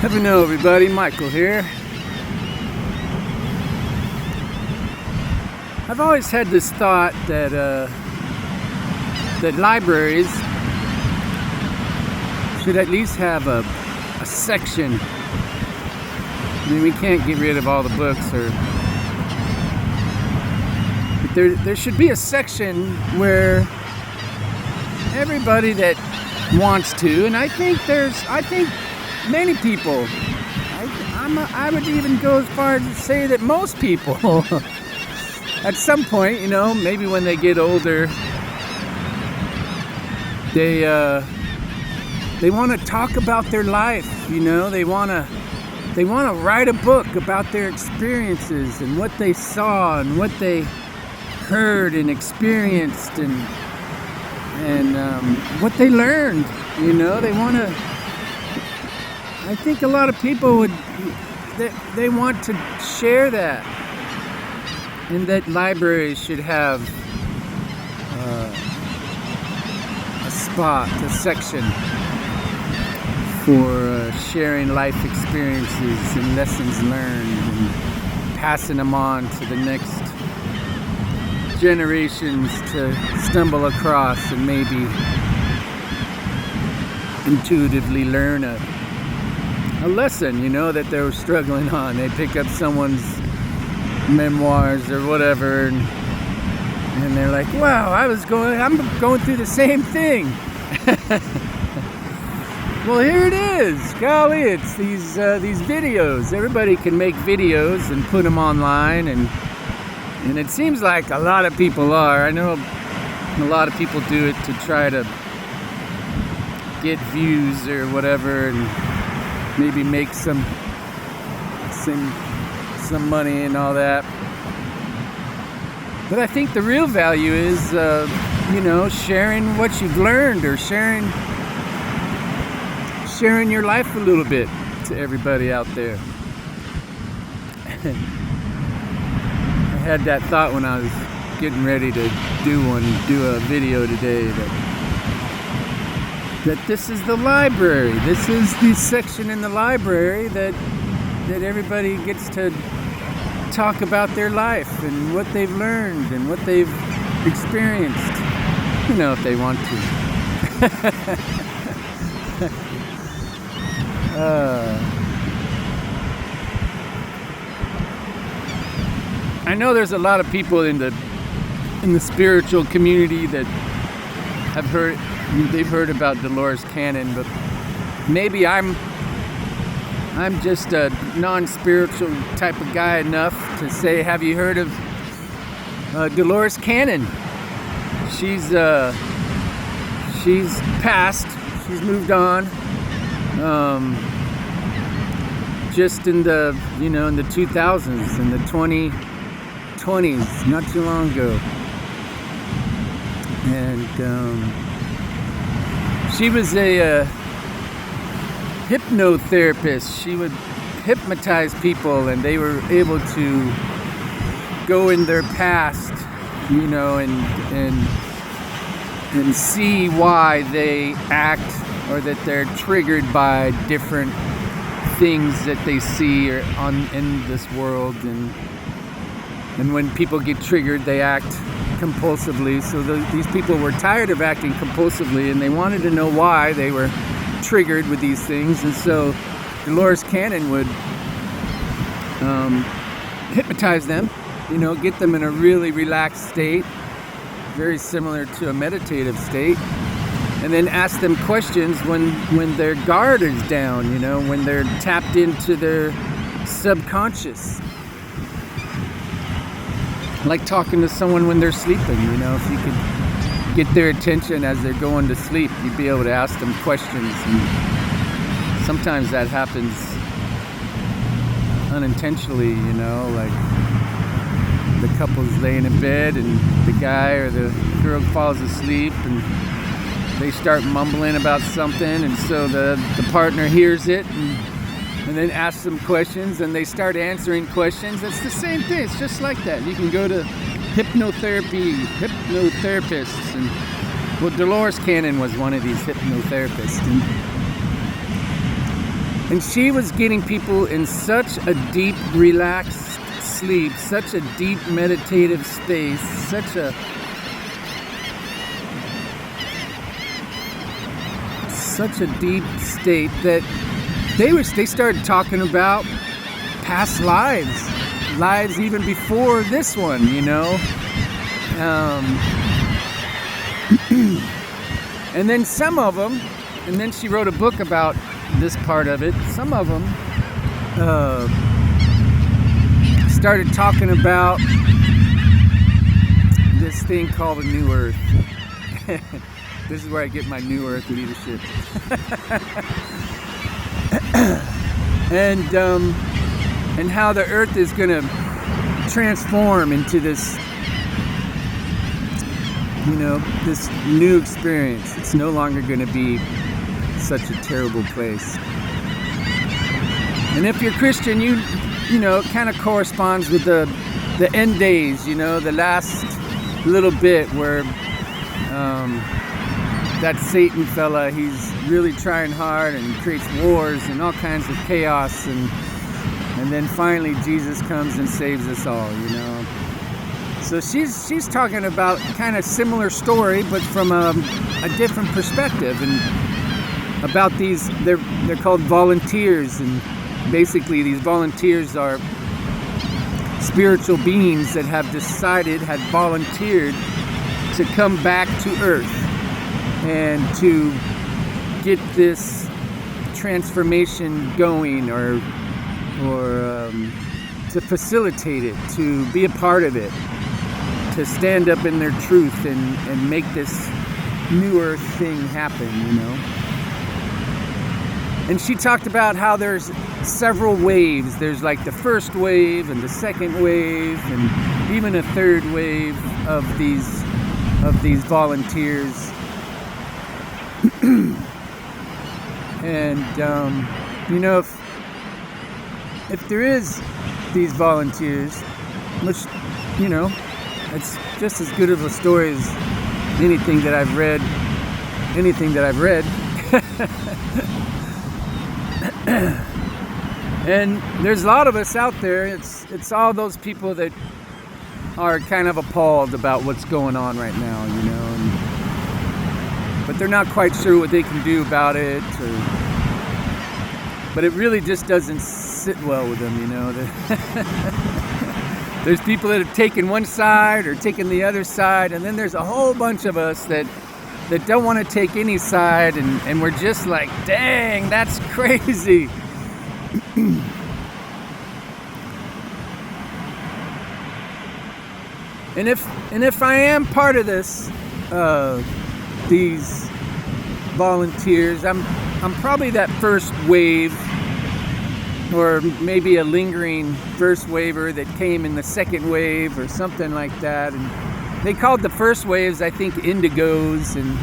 Hello everybody, Michael here. I've always had this thought that that libraries should at least have a section. I mean, we can't get rid of all the books, but there should be a section where everybody that wants to, and I think many people, I would even go as far as to say that most people at some point, maybe when they get older, they want to talk about their life. They want to write a book about their experiences and what they saw and what they heard and experienced and what they learned. They want to. I think a lot of people they want to share that, and that libraries should have a spot, a section for sharing life experiences and lessons learned and passing them on to the next generations to stumble across and maybe intuitively learn a lesson, that they were struggling on. They pick up someone's memoirs or whatever, and they're like, "Wow, I'm going through the same thing." Well, here it is. Golly, it's these videos. Everybody can make videos and put them online, and it seems like a lot of people are. I know a lot of people do it to try to get views or whatever, and maybe make some money and all that. But I think the real value is, sharing what you've learned, or sharing your life a little bit to everybody out there. I had that thought when I was getting ready to do a video today, that this is the library. This is the section in the library that everybody gets to talk about their life and what they've learned and what they've experienced, if they want to. I know there's a lot of people in the spiritual community that they've heard about Delores Canon, but maybe I'm just a non-spiritual type of guy enough to say, have you heard of Delores Canon? She's passed. She's moved on. Just in the in the 2000s, in the 2020s, not too long ago, and she was a hypnotherapist. She would hypnotize people, and they were able to go in their past, and see why they act, or that they're triggered by different things that they see in this world, and when people get triggered, they act compulsively. So these people were tired of acting compulsively, and they wanted to know why they were triggered with these things. And so Delores Canon would hypnotize them, get them in a really relaxed state, very similar to a meditative state, and then ask them questions when their guard is down, when they're tapped into their subconscious. Like talking to someone when they're sleeping, if you could get their attention as they're going to sleep, you'd be able to ask them questions. And sometimes that happens unintentionally, like the couple's laying in bed and the guy or the girl falls asleep and they start mumbling about something, and so the partner hears it and then asks them questions, and they start answering questions. It's the same thing. It's just like that. You can go to hypnotherapists, and Delores Canon was one of these hypnotherapists, And she was getting people in such a deep, relaxed sleep, such a deep meditative space, such a deep state that they started talking about past lives even before this one, you know. And then some of them, and then she wrote a book about this part of it. Some of them started talking about this thing called the New Earth. This is where I get my New Earth leadership. And how the Earth is going to transform into this, you know, this new experience. It's no longer going to be such a terrible place. And if you're Christian, you know, it kind of corresponds with the end days, you know, the last little bit where that Satan fella, he's really trying hard and creates wars and all kinds of chaos, and then finally Jesus comes and saves us all, you know. So she's talking about kind of similar story, but from a different perspective, and about these, they're called volunteers, and basically these volunteers are spiritual beings that had volunteered to come back to Earth and to get this transformation going, or to facilitate it, to be a part of it, to stand up in their truth and make this New Earth thing happen, you know. And she talked about how there's several waves. There's like the first wave and the second wave and even a third wave of these volunteers. And you know, if there is these volunteers, which, you know, it's just as good of a story as anything that I've read. And there's a lot of us out there. It's all those people that are kind of appalled about what's going on right now, you know, but they're not quite sure what they can do about it, but it really just doesn't sit well with them, you know. There's people that have taken one side or taken the other side, and then there's a whole bunch of us that don't want to take any side, and we're just like, dang, that's crazy. And if I am part of this, these volunteers, I'm probably that first wave, or maybe a lingering first waver that came in the second wave or something like that. And they called the first waves, I think, indigos, and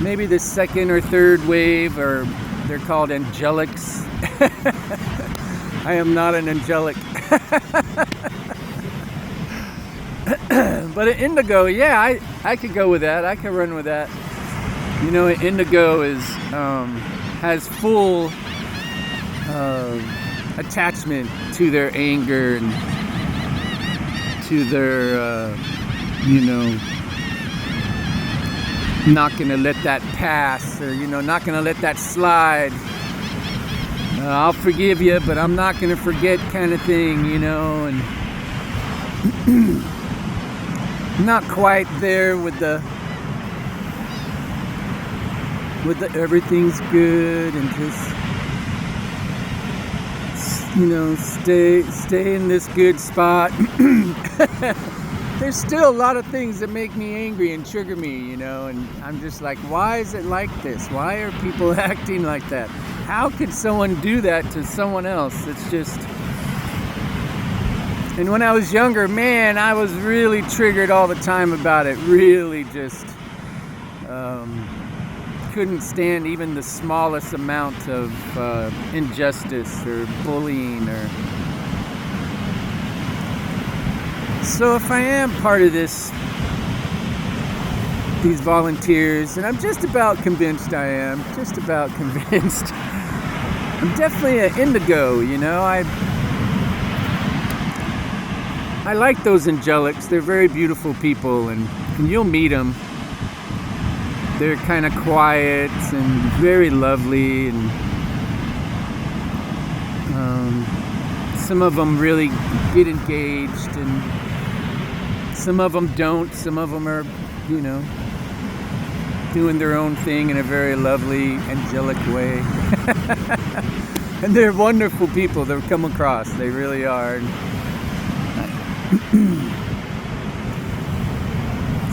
maybe the second or third wave, or they're called angelics. I am not an angelic. But an indigo, yeah, I could go with that. I could run with that. You know, an indigo has full attachment to their anger and to their, you know, not going to let that pass, or, you know, not going to let that slide. I'll forgive you, but I'm not going to forget, kind of thing, you know, and not quite there with the everything's good, and just, you know, stay in this good spot. There's still a lot of things that make me angry and trigger me, you know, and I'm just like, why is it like this? Why are people acting like that? How could someone do that to someone else? It's just... And when I was younger, man, I was really triggered all the time about it. Really just couldn't stand even the smallest amount of injustice or bullying. So if I am part of these volunteers, and I'm just about convinced I am, just about convinced, I'm definitely an indigo, you know. I like those angelics. They're very beautiful people, and you'll meet them. They're kind of quiet and very lovely, and some of them really get engaged, and some of them don't. Some of them are, you know, doing their own thing in a very lovely, angelic way. And they're wonderful people to come across. They really are.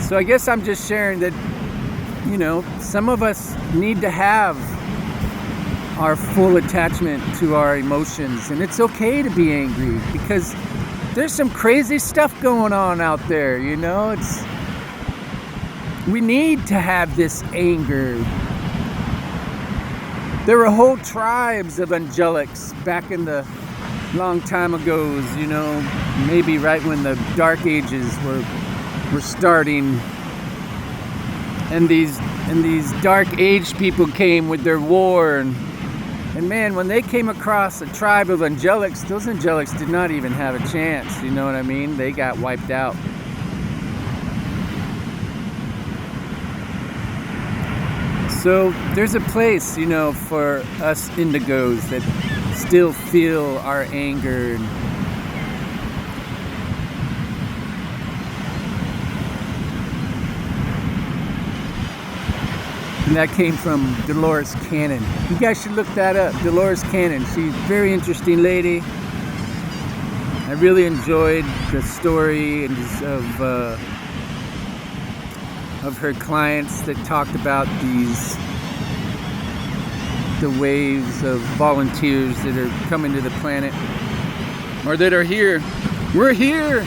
So I guess I'm just sharing that, you know, some of us need to have our full attachment to our emotions, and it's okay to be angry because there's some crazy stuff going on out there, you know. We need to have this anger. There were whole tribes of angelics back in the long time ago, you know, maybe right when the Dark Ages were starting, and these Dark Age people came with their war, and man, when they came across a tribe of angelics, those angelics did not even have a chance, you know what I mean? They got wiped out. So there's a place, you know, for us indigos that still feel our anger. And that came from Delores Canon. You guys should look that up, Delores Canon. She's a very interesting lady. I really enjoyed the story of her clients that talked about the waves of volunteers that are coming to the planet, or that are here. We're here.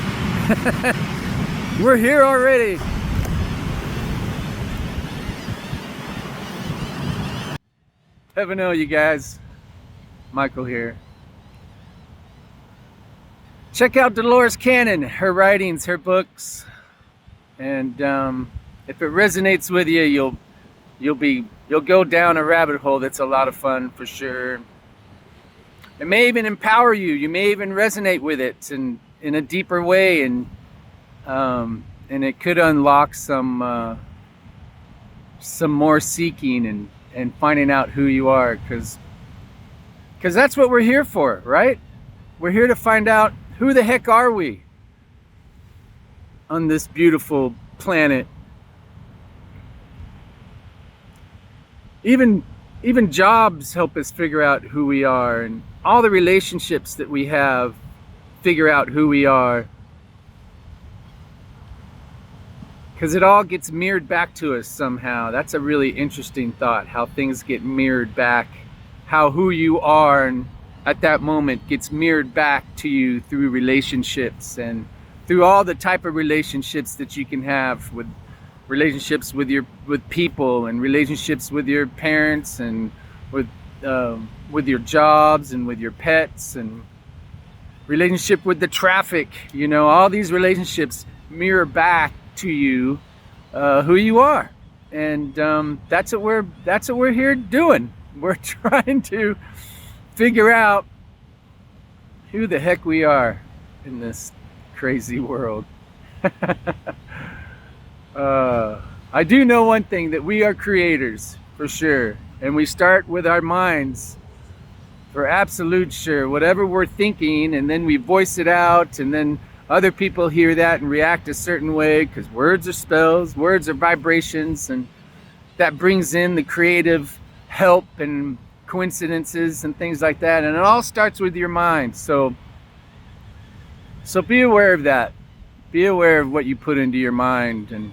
We're here already. Heaven know, you guys. Michael here. Check out Delores Canon, her writings, her books, and if it resonates with you, you'll go down a rabbit hole that's a lot of fun for sure. It may even empower you. You may even resonate with it in a deeper way, and it could unlock some more seeking and finding out who you are, because that's what we're here for, right? We're here to find out who the heck are we on this beautiful planet. Even jobs help us figure out who we are, and all the relationships that we have figure out who we are, because it all gets mirrored back to us somehow. That's a really interesting thought, how things get mirrored back, how who you are and at that moment gets mirrored back to you through relationships, and through all the type of relationships that you can have, with relationships with people, and relationships with your parents, and with your jobs, and with your pets, and relationship with the traffic. You know, all these relationships mirror back to you who you are, and that's what we're here doing. We're trying to figure out who the heck we are in this crazy world. I do know one thing, that we are creators for sure, and we start with our minds for absolute sure. Whatever we're thinking, and then we voice it out, and then other people hear that and react a certain way, because words are spells, words are vibrations, and that brings in the creative help and coincidences and things like that, and it all starts with your mind. So be aware of that. Be aware of what you put into your mind, and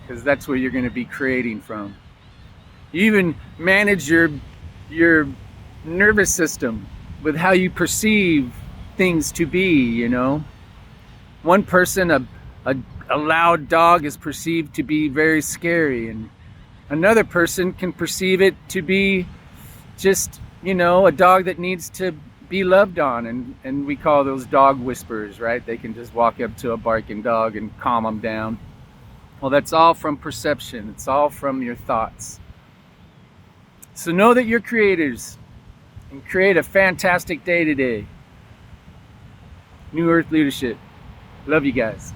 because that's where you're going to be creating from. You even manage your nervous system with how you perceive things to be, you know. One person, a loud dog is perceived to be very scary, and another person can perceive it to be just, you know, a dog that needs to be loved on, and we call those dog whisperers, right? They can just walk up to a barking dog and calm them down. Well, that's all from perception. It's all from your thoughts. So know that you're creators, and create a fantastic day today. New Earth Leadership. Love you guys.